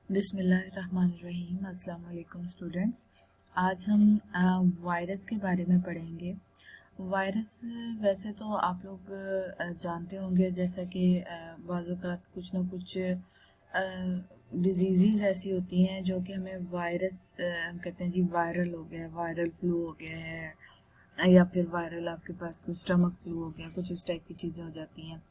बिस्मिल्लाहिर्रहमानिर्रहीम। अस्सलाम वालेकुम स्टूडेंट्स। आज हम वायरस के बारे में पढ़ेंगे। वायरस वैसे तो आप लोग जानते होंगे, जैसा कि बाज़ औक़ात कुछ ना कुछ डिजीज़ ऐसी होती हैं जो कि हमें वायरस हम कहते हैं जी वायरल हो गया है, वायरल फ्लू हो गया है, या फिर वायरल आपके पास कुछ स्टमक फ्लू हो गया, कुछ इस टाइप की चीज़ें हो जाती हैं।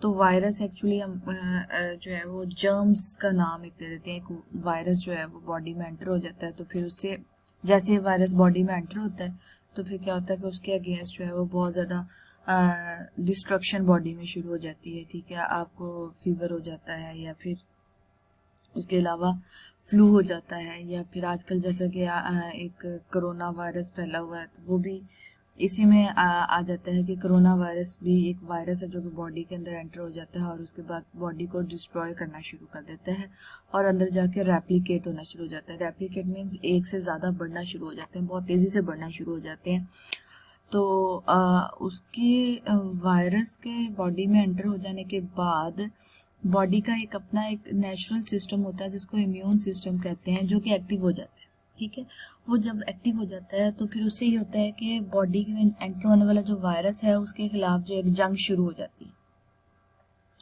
तो वायरस एक्चुअली हम जो है वो जर्म्स का नाम एक दे देते हैं। एक वायरस जो है वो बॉडी में एंटर हो जाता है, तो फिर उससे जैसे ही वायरस बॉडी में एंटर होता है तो फिर क्या होता है कि उसके अगेंस्ट जो है वो बहुत ज़्यादा डिस्ट्रक्शन बॉडी में शुरू हो जाती है। ठीक है, आपको फीवर हो जाता है या फिर उसके अलावा फ्लू हो जाता है, या फिर आजकल जैसा कि एक कोरोना वायरस फैला हुआ है तो वो भी इसी में आ जाता है कि कोरोना वायरस भी एक वायरस है जो कि बॉडी के अंदर एंटर हो जाता है और उसके बाद बॉडी को डिस्ट्रॉय करना शुरू कर देता है और अंदर जाके रेप्लिकेट होना शुरू हो जाता है। रेप्लिकेट मीन्स एक से ज़्यादा बढ़ना शुरू हो जाते हैं, बहुत तेज़ी से बढ़ना शुरू हो जाते हैं। तो उसके वायरस के बॉडी में एंटर हो जाने के बाद बॉडी का एक अपना एक नेचुरल सिस्टम होता है जिसको इम्यून सिस्टम कहते हैं, जो कि एक्टिव हो जाता है। ठीक है, वो जब एक्टिव हो जाता है तो फिर उससे ये होता है कि बॉडी में एंटर होने वाला जो वायरस है उसके खिलाफ जो एक जंग शुरू हो जाती है।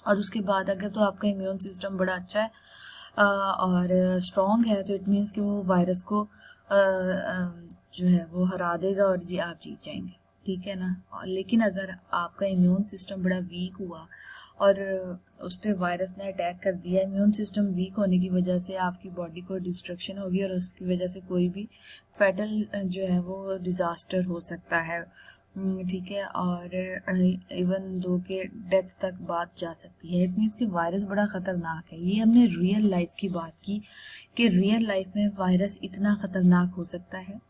और उसके बाद अगर तो आपका इम्यून सिस्टम बड़ा अच्छा है और स्ट्रॉन्ग है तो इट मीन्स कि वो वायरस को जो है वो हरा देगा और जी आप जीत जाएंगे। ठीक है ना। और लेकिन अगर आपका इम्यून सिस्टम बड़ा वीक हुआ और उस पर वायरस ने अटैक कर दिया, इम्यून सिस्टम वीक होने की वजह से आपकी बॉडी को डिस्ट्रक्शन होगी और उसकी वजह से कोई भी फैटल जो है वो डिज़ास्टर हो सकता है। ठीक है, और इवन दो के डेथ तक बात जा सकती है। इट मीन्स कि वायरस बड़ा ख़तरनाक है। ये हमने रियल लाइफ की बात की कि रियल लाइफ में वायरस इतना ख़तरनाक हो सकता है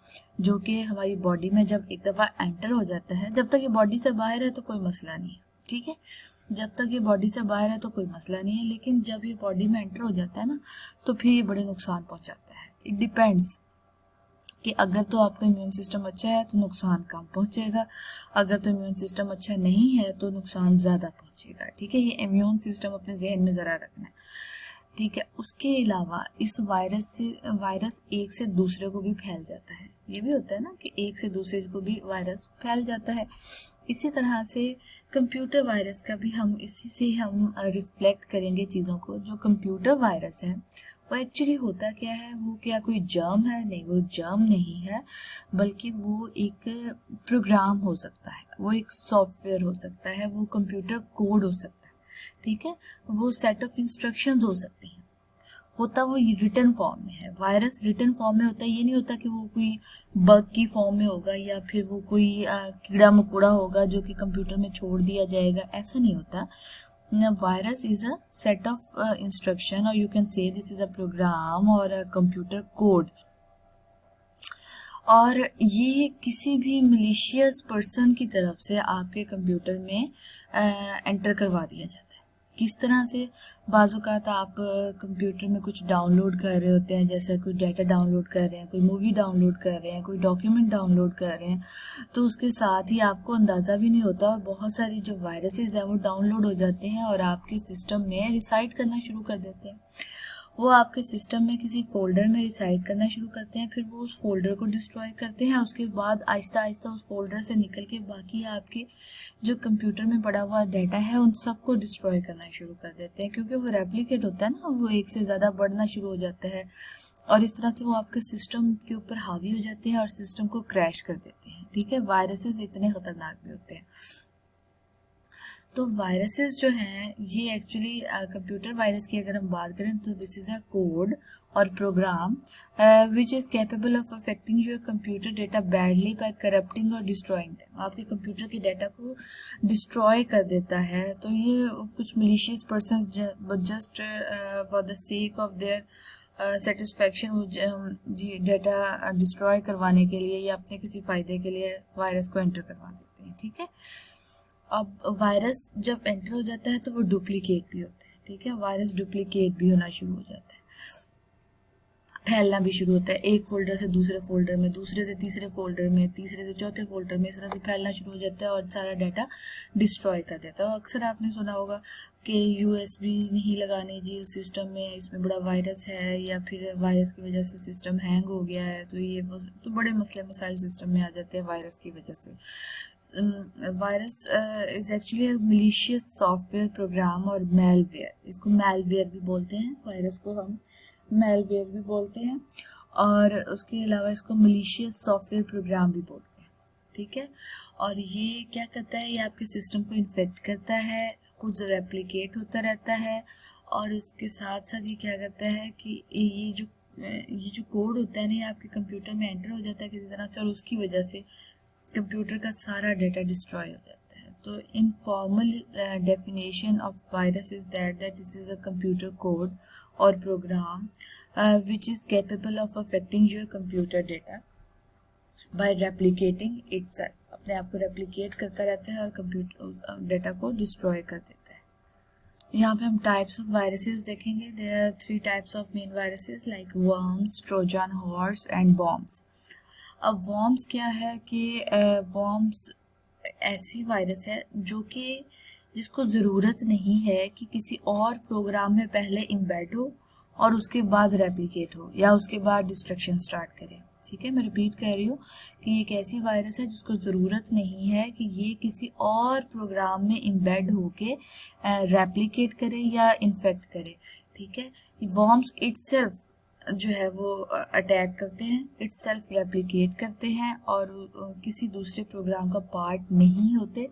जो कि हमारी बॉडी में जब एक दफ़ा एंटर हो जाता है, जब तक ये बॉडी से बाहर है तो कोई मसला नहीं है। ठीक है, जब तक ये बॉडी से बाहर है तो कोई मसला नहीं है, लेकिन जब ये बॉडी में एंटर हो जाता है ना तो फिर ये बड़े नुकसान पहुंचाता है। इट डिपेंड्स कि अगर तो आपका इम्यून सिस्टम अच्छा है तो नुकसान कम पहुंचेगा, अगर तो इम्यून सिस्टम अच्छा नहीं है तो नुकसान ज़्यादा पहुंचेगा। ठीक है, ये इम्यून सिस्टम अपने जहन में ज़रा रखना है। ठीक है, उसके अलावा इस वायरस एक से दूसरे को भी फैल जाता है। ये भी होता है ना कि एक से दूसरे को भी वायरस फैल जाता है। इसी तरह से कंप्यूटर वायरस का भी हम इसी से हम रिफ्लेक्ट करेंगे चीज़ों को। जो कंप्यूटर वायरस है वो एक्चुअली होता क्या है, वो क्या कोई जर्म है? नहीं, वो जर्म नहीं है, बल्कि वो एक प्रोग्राम हो सकता है, वो एक सॉफ्टवेयर हो सकता है, वो कंप्यूटर कोड हो सकता है। ठीक है, वो सेट ऑफ इंस्ट्रक्शंस हो सकती हैं। होता वो रिटर्न फॉर्म में है। वायरस रिटर्न फॉर्म में होता है। ये नहीं होता कि वो कोई बग की फॉर्म में होगा या फिर वो कोई कीड़ा मकोड़ा होगा जो कि कंप्यूटर में छोड़ दिया जाएगा, ऐसा नहीं होता। Virus is a set of instruction, और you can say this is a program और अ कंप्यूटर कोड। और ये किसी भी मिलिशियस पर्सन की तरफ से आपके कंप्यूटर में एंटर करवा दिया जाता है। किस तरह से? बाज़-औक़ात आप कंप्यूटर में कुछ डाउनलोड कर रहे होते हैं, जैसे कोई डाटा डाउनलोड कर रहे हैं, कोई मूवी डाउनलोड कर रहे हैं, कोई डॉक्यूमेंट डाउनलोड कर रहे हैं, तो उसके साथ ही आपको अंदाज़ा भी नहीं होता और बहुत सारी जो वायरसेस हैं वो डाउनलोड हो जाते हैं और आपके सिस्टम में रिसाइड करना शुरू कर देते हैं। वो आपके सिस्टम में किसी फोल्डर में रिसाइड करना शुरू करते हैं, फिर वो उस फोल्डर को डिस्ट्रॉय करते हैं। उसके बाद आहिस्ता आहिस्ता उस फोल्डर से निकल के बाकी आपके जो कंप्यूटर में पड़ा हुआ डाटा है उन सबको डिस्ट्रॉय करना शुरू कर देते हैं, क्योंकि वो रेप्लिकेट होता है ना, वो एक से ज़्यादा बढ़ना शुरू हो जाता है और इस तरह से वो आपके सिस्टम के ऊपर हावी हो जाते हैं और सिस्टम को क्रैश कर देते हैं। ठीक है, वायरसेस इतने ख़तरनाक भी होते हैं। तो वायरसेस जो हैं ये एक्चुअली कंप्यूटर वायरस की अगर हम बात करें तो दिस इज़ अ कोड और program which is capable of affecting your computer data badly by corrupting और डिस्ट्रॉइंग देम। आपके कंप्यूटर के डाटा को डिस्ट्रॉय कर देता है। तो ये कुछ malicious person just for the sake of their satisfaction जी डाटा डिस्ट्रॉय करवाने के लिए या अपने किसी फ़ायदे के लिए वायरस को एंटर करवा देते हैं। ठीक है, अब वायरस जब एंटर हो जाता है तो वो डुप्लीकेट भी होता है। ठीक है, वायरस डुप्लीकेट भी होना शुरू हो जाता है। फैलना भी शुरू होता है, एक फोल्डर से दूसरे फोल्डर में, दूसरे से तीसरे फोल्डर में, तीसरे से चौथे फोल्डर में, इस तरह से फैलना शुरू हो जाता है और सारा डाटा डिस्ट्रॉय कर देता है। और अक्सर आपने सुना होगा कि यूएसबी नहीं लगानी जी उस सिस्टम में, इसमें बड़ा वायरस है, या फिर वायरस की वजह से सिस्टम हैंग हो गया है, तो ये वो तो बड़े मसले मसाइल सिस्टम में आ जाते हैं वायरस की वजह से। Virus is actually malicious software program और मेलवेयर, इसको मेलवेयर भी बोलते हैं, वायरस को हम मेलवेयर भी बोलते हैं, और उसके अलावा इसको मलिशियस सॉफ्टवेयर प्रोग्राम भी बोलते हैं, ठीक है। और ये क्या करता है, ये आपके सिस्टम को इन्फेक्ट करता है, खुद रेप्लिकेट होता रहता है, और उसके साथ साथ ये क्या करता है कि ये जो कोड होता है ना, ये आपके कंप्यूटर में एंटर हो जाता है किसी तरह से, और उसकी वजह से कंप्यूटर का सारा डाटा डिस्ट्रॉय हो जाता है। तो informal definition of virus is that this is a computer code और programme which is capable of affecting your computer data by replicating itself, अपने आप को रेप्लिकेट करता रहता है और कंप्यूटर डाटा को डिस्ट्रॉय कर देता है। यहाँ पे हम टाइप्स ऑफ वायरसेस देखेंगे। There are 3 types of main viruses like worms, Trojan horse and bombs. अब वर्म्स क्या है कि वर्म्स ऐसी वायरस है जो कि जिसको ज़रूरत नहीं है कि किसी और प्रोग्राम में पहले इम्बेड हो और उसके बाद रेप्लिकेट हो या उसके बाद डिस्ट्रक्शन स्टार्ट करे, ठीक है। मैं रिपीट कर रही हूँ कि ये एक ऐसी वायरस है जिसको ज़रूरत नहीं है कि ये किसी और प्रोग्राम में इम्बेड होके रेप्लिकेट करे या इन्फेक्ट करे, ठीक है। वर्म्स इटसेल्फ जो है वो अटैक करते हैं, इट्स सेल्फ रेप्लिकेट करते हैं और किसी दूसरे प्रोग्राम का पार्ट नहीं होते,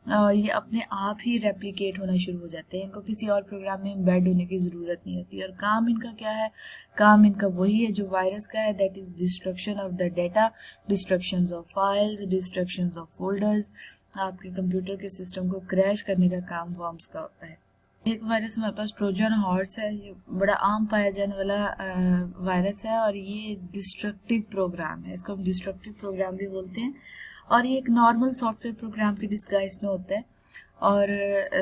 और ये अपने आप ही रेप्लिकेट होना शुरू हो जाते हैं। इनको किसी और प्रोग्राम में एम्बेड होने की ज़रूरत नहीं होती। और काम इनका क्या है, काम इनका वही है जो वायरस का है, that is destruction of the data, destructions of files, destructions of folders. आपके कंप्यूटर के सिस्टम को क्रैश करने का काम वर्म्स का होता है। एक वायरस हमारे पास ट्रोजन हॉर्स है, ये बड़ा आम पाया जाने वाला वायरस है और ये डिस्ट्रक्टिव प्रोग्राम है, इसको हम डिस्ट्रक्टिव प्रोग्राम भी बोलते हैं। और ये एक नॉर्मल सॉफ्टवेयर प्रोग्राम की डिस्गाइज में होता है, और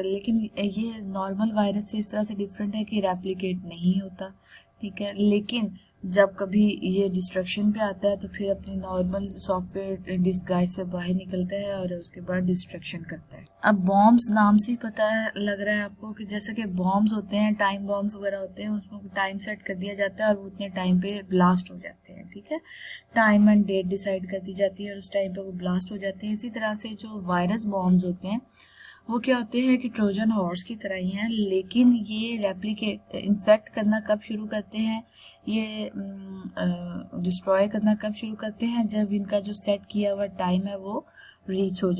लेकिन ये नॉर्मल वायरस से इस तरह से डिफरेंट है कि रेप्लिकेट नहीं होता, ठीक है। लेकिन जब कभी ये डिस्ट्रक्शन पे आता है तो फिर अपनी नॉर्मल सॉफ्टवेयर डिस्गाइज से बाहर निकलता है और उसके बाद डिस्ट्रक्शन करता है। अब बॉम्ब्स नाम से ही पता है, लग रहा है आपको कि जैसे कि बॉम्ब्स होते हैं, टाइम बॉम्ब्स वगैरह होते हैं, उसमें टाइम सेट कर दिया जाता है और वो उतने टाइम पे ब्लास्ट हो जाते हैं, ठीक है। टाइम एंड डेट डिसाइड कर दी जाती है और उस टाइम पे वो ब्लास्ट हो जाते हैं। इसी तरह से जो वायरस बॉम्ब्स होते हैं वो क्या होते हैं कि ट्रोजन हॉर्स की तरह ही हैं, लेकिन ये रेप्लिकेट इन्फेक्ट करना कब शुरू करते हैं, ये डिस्ट्रॉय करना कब शुरू करते हैं, जब इनका जो सेट किया हुआ टाइम है वो रीच कर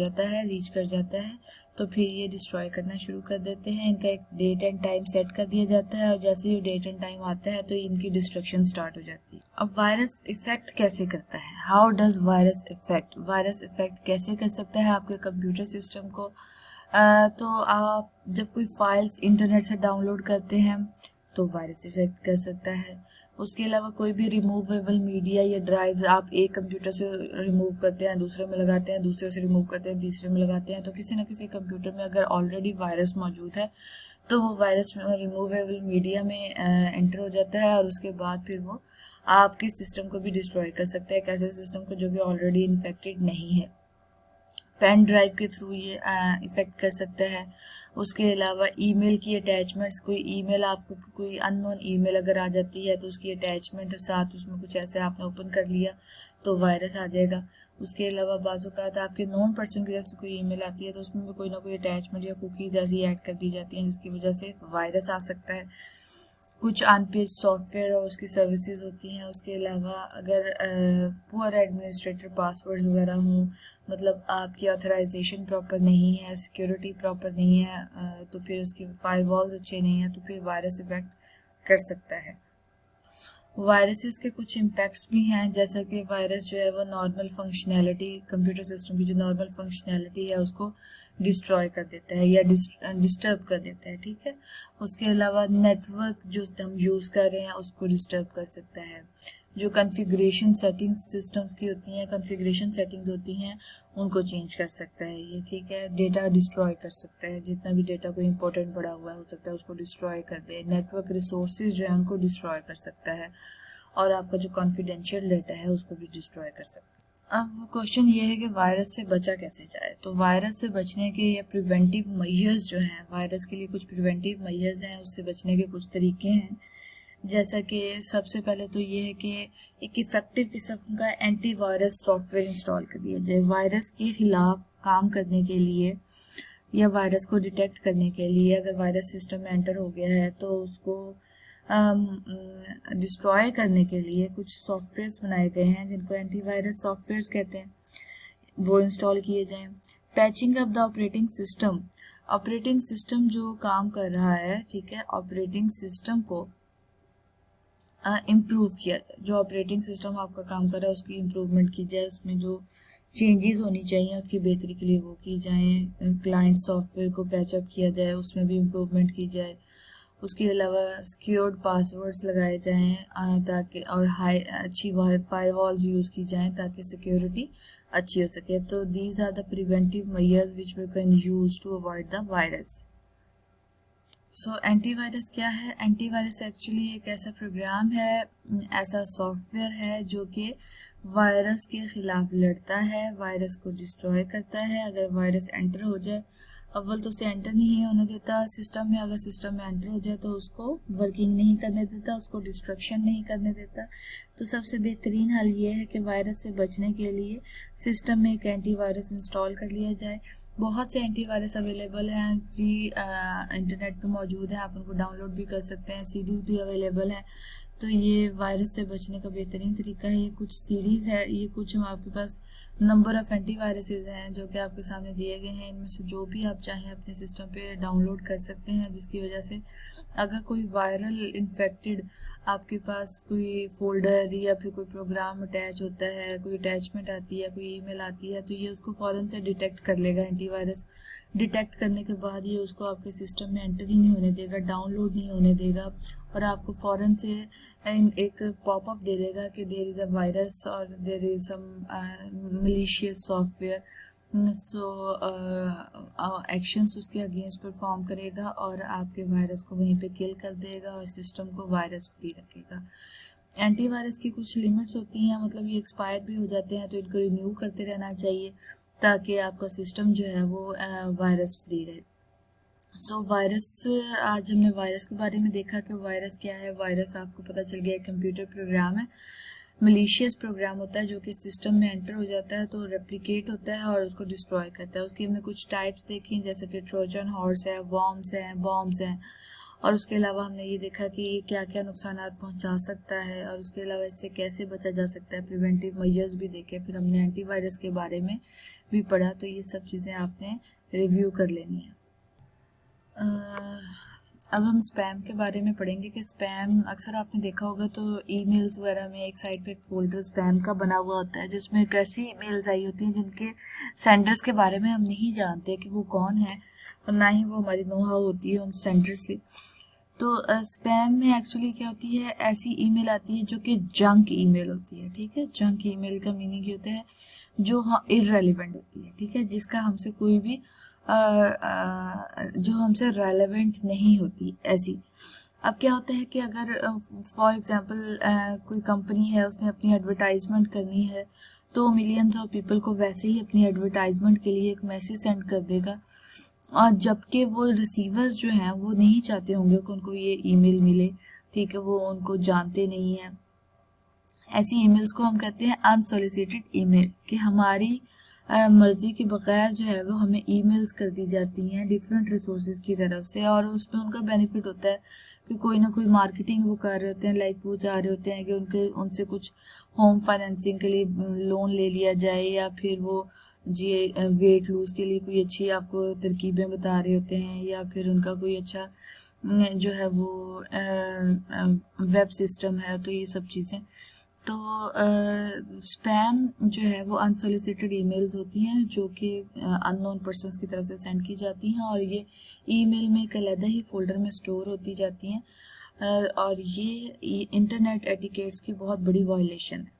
जाता है, तो फिर ये डिस्ट्रॉय करना शुरू कर देते हैं। इनका एक डेट एंड टाइम सेट कर दिया जाता है और जैसे ही डेट एंड टाइम आता है तो इनकी डिस्ट्रक्शन स्टार्ट हो जाती है। अब वायरस इफेक्ट कैसे करता है, how does virus effect, virus effect कैसे कर सकता है आपके कंप्यूटर सिस्टम को। तो आप जब कोई फाइल्स इंटरनेट से डाउनलोड करते हैं तो वायरस इफेक्ट कर सकता है। उसके अलावा कोई भी रिमूवेबल मीडिया या ड्राइव्स आप एक कंप्यूटर से रिमूव करते हैं, दूसरे में लगाते हैं, दूसरे से रिमूव करते हैं, तीसरे में लगाते हैं, तो किसी न किसी कंप्यूटर में अगर ऑलरेडी वायरस मौजूद है तो वो वायरस रिमूवेबल मीडिया में एंटर हो जाता है और उसके बाद फिर वो आपके सिस्टम को भी डिस्ट्रॉय कर सकता है, एक ऐसे सिस्टम को जो कि ऑलरेडी इन्फेक्टेड नहीं है। पेन ड्राइव के थ्रू ये इफेक्ट कर सकता है। उसके अलावा ईमेल की अटैचमेंट्स, कोई ईमेल आपको कोई अननोन ईमेल अगर आ जाती है तो उसकी अटैचमेंट के साथ उसमें कुछ ऐसे आपने ओपन कर लिया तो वायरस आ जाएगा। उसके अलावा बाज़ औक़ात आपके नॉन पर्सन की तरफ से कोई ईमेल आती है तो उसमें भी कोई ना कोई अटैचमेंट या कुकीज़ ऐसी ऐड कर दी जाती हैं जिसकी वजह से वायरस आ सकता है। कुछ अनपेज सॉफ्टवेयर और उसकी सर्विसेज होती हैं। उसके अलावा अगर पुअर एडमिनिस्ट्रेटर पासवर्ड्स वगैरह हों, मतलब आपकी ऑथराइजेशन प्रॉपर नहीं है, सिक्योरिटी प्रॉपर नहीं है, तो फिर उसके फायरवॉल्स अच्छे नहीं हैं तो फिर वायरस इफेक्ट कर सकता है। वायरसेस के कुछ इम्पैक्ट्स भी हैं, जैसा कि वायरस जो है वो नॉर्मल फंक्शनैलिटी, कंप्यूटर सिस्टम की जो नॉर्मल फंक्शनैलिटी है उसको डिस्ट्रॉय कर देता है या डिस्टर्ब कर देता है, ठीक है। उसके अलावा नेटवर्क जो हम यूज़ कर रहे हैं उसको डिस्टर्ब कर सकता है। जो कॉन्फ़िगरेशन सेटिंग्स सिस्टम्स की होती हैं, कॉन्फ़िगरेशन सेटिंग्स होती हैं, उनको चेंज कर सकता है ये, ठीक है। डेटा डिस्ट्रॉय कर सकता है, जितना भी डेटा कोई इंपॉर्टेंट पड़ा हुआ हो सकता है उसको डिस्ट्रॉय कर दे। नेटवर्क रिसोर्सेज जो है उनको डिस्ट्रॉय कर सकता है। और आपका जो कॉन्फिडेंशियल डाटा है उसको भी डिस्ट्रॉय कर सकता है। अब क्वेश्चन ये है कि वायरस से बचा कैसे जाए। तो वायरस से बचने के ये प्रिवेंटिव मेजर्स जो हैं, वायरस के लिए कुछ प्रिवेंटिव मेजर्स हैं, उससे बचने के कुछ तरीके हैं। जैसा कि सबसे पहले तो ये है कि एक इफेक्टिव किस्म का एंटीवायरस सॉफ्टवेयर इंस्टॉल कर दिया जाए। वायरस के खिलाफ काम करने के लिए या वायरस को डिटेक्ट करने के लिए, अगर वायरस सिस्टम में एंटर हो गया है तो उसको डिस्ट्रॉय करने के लिए कुछ सॉफ्टवेयर्स बनाए गए हैं जिनको एंटीवायरस सॉफ्टवेयर्स कहते हैं, वो इंस्टॉल किए जाएं। Patching up the operating system, operating system जो काम कर रहा है, ठीक है, ऑपरेटिंग सिस्टम को इम्प्रूव किया जाए। जो ऑपरेटिंग सिस्टम आपका काम कर रहा है उसकी इम्प्रूवमेंट की जाए, उसमें जो चेंजेस होनी चाहिए उसकी बेहतरी के लिए वो की जाए। क्लाइंट सॉफ्टवेयर को पैचअप किया जाए, उसमें भी इम्प्रूवमेंट की जाए। उसके अलावा सिक्योर्ड पासवर्ड्स लगाए जाएं ताकि, और अच्छी फायरवॉल्स यूज़ की जाएं ताकि सिक्योरिटी अच्छी हो सके। तो these are the preventive measures which we can use to avoid the virus. So antivirus क्या है? एंटीवायरस एक्चुअली एक ऐसा प्रोग्राम है, ऐसा सॉफ्टवेयर है जो कि वायरस के खिलाफ लड़ता है, वायरस को डिस्ट्रॉय करता है। अगर वायरस एंटर हो जाए, अव्वल तो उसे एंटर नहीं होने देता सिस्टम में, अगर सिस्टम में एंटर हो जाए तो उसको वर्किंग नहीं करने देता, उसको डिस्ट्रक्शन नहीं करने देता। तो सबसे बेहतरीन हल ये है कि वायरस से बचने के लिए सिस्टम में एक एंटीवायरस इंस्टॉल कर लिया जाए। बहुत से एंटीवायरस अवेलेबल हैं, फ्री इंटरनेट पे मौजूद हैं, आप उनको डाउनलोड भी कर सकते हैं, सीरीज भी अवेलेबल हैं। तो ये वायरस से बचने का बेहतरीन तरीका है। ये कुछ सीरीज़ है, ये कुछ हम आपके पास नंबर ऑफ़ एंटीवायरसेस हैं जो कि आपके सामने दिए गए हैं। इनमें से जो भी आप चाहें अपने सिस्टम पे डाउनलोड कर सकते हैं, जिसकी वजह से अगर कोई वायरल इन्फेक्टेड आपके पास कोई फोल्डर या फिर कोई प्रोग्राम अटैच होता है, कोई अटैचमेंट आती है, कोई ईमेल आती है, तो ये उसको फ़ौरन से डिटेक्ट कर लेगा। एंटीवायरस डिटेक्ट करने के बाद ये उसको आपके सिस्टम में एंटर ही नहीं होने देगा, डाउनलोड नहीं होने देगा, और आपको फ़ौरन से एक पॉपअप दे देगा कि देयर इज़ अ वायरस और there is some malicious software. So actions उसके अगेंस्ट परफॉर्म करेगा और आपके वायरस को वहीं पे किल कर देगा और सिस्टम को वायरस फ्री रखेगा। एंटीवायरस की कुछ लिमिट्स होती हैं, मतलब ये एक्सपायर भी हो जाते हैं, तो इनको रिन्यू करते रहना चाहिए ताकि आपका सिस्टम जो है वो वायरस फ्री रहे। सो वायरस, आज हमने वायरस के बारे में देखा कि वायरस क्या है। वायरस आपको पता चल गया कंप्यूटर प्रोग्राम है, मलिशियस प्रोग्राम होता है जो कि सिस्टम में एंटर हो जाता है तो रेप्लिकेट होता है और उसको डिस्ट्रॉय करता है। उसकी हमने कुछ टाइप्स देखी जैसे कि ट्रोजन हॉर्स है, वॉर्म्स हैं, बॉम्ब्स हैं, और उसके अलावा हमने ये देखा कि ये क्या क्या नुकसान पहुंचा सकता है और उसके अलावा इससे कैसे बचा जा सकता है, प्रिवेंटिव मेजर्स भी देखे। फिर हमने एंटीवायरस के बारे में भी पढ़ा, तो ये सब चीज़ें आपने रिव्यू कर लेनी है। अब हम स्पैम के बारे में पढ़ेंगे कि स्पैम अक्सर आपने देखा होगा तो ईमेल्स वगैरह में एक साइड पे एक फोल्डर स्पैम का बना हुआ होता है जिसमें एक ऐसी ईमेल्स आई होती हैं जिनके सेंडर्स के बारे में हम नहीं जानते कि वो कौन है और ना ही वो हमारी नोहा होती है उन सेंडर से। तो स्पैम में एक्चुअली क्या होती है, ऐसी ईमेल आती है जो कि जंक ईमेल होती है। ठीक है, जंक ईमेल का मीनिंग ये होता है जो इररेलेवेंट होती है, ठीक है, जिसका हमसे कोई भी जो हमसे रेलेवेंट नहीं होती ऐसी। अब क्या होता है कि अगर फॉर एग्जांपल कोई कंपनी है, उसने अपनी एडवर्टाइजमेंट करनी है तो मिलियंस ऑफ पीपल को वैसे ही अपनी एडवर्टाइजमेंट के लिए एक मैसेज सेंड कर देगा, और जबकि वो रिसीवर्स जो हैं वो नहीं चाहते होंगे कि उनको ये ईमेल मिले, ठीक है, वो उनको जानते नहीं हैं। ऐसी ईमेल्स को हम कहते हैं अनसोलिसिटेड ईमेल, कि हमारी मर्जी के बगैर जो है वो हमें ईमेल्स कर दी जाती हैं डिफरेंट रिसोर्सेज की तरफ से, और उसमें उनका बेनिफिट होता है कि कोई ना कोई मार्केटिंग वो कर रहे होते हैं, लाइक वो चाह रहे होते हैं कि उनसे कुछ होम फाइनेंसिंग के लिए लोन ले लिया जाए, या फिर वो जी वेट लूज के लिए कोई अच्छी आपको तरकीबें बता रहे होते हैं, या फिर उनका कोई अच्छा जो है वो वेब सिस्टम है। तो ये सब चीज़ें, तो स्पैम जो है वो अनसोलिसिटेड ईमेल्स होती हैं जो कि अननोन पर्सन्स की तरफ से सेंड की जाती हैं, और ये ईमेल में एक अलग ही फोल्डर में स्टोर होती जाती हैं, और ये इंटरनेट एटिकेट्स की बहुत बड़ी वायलेशन है।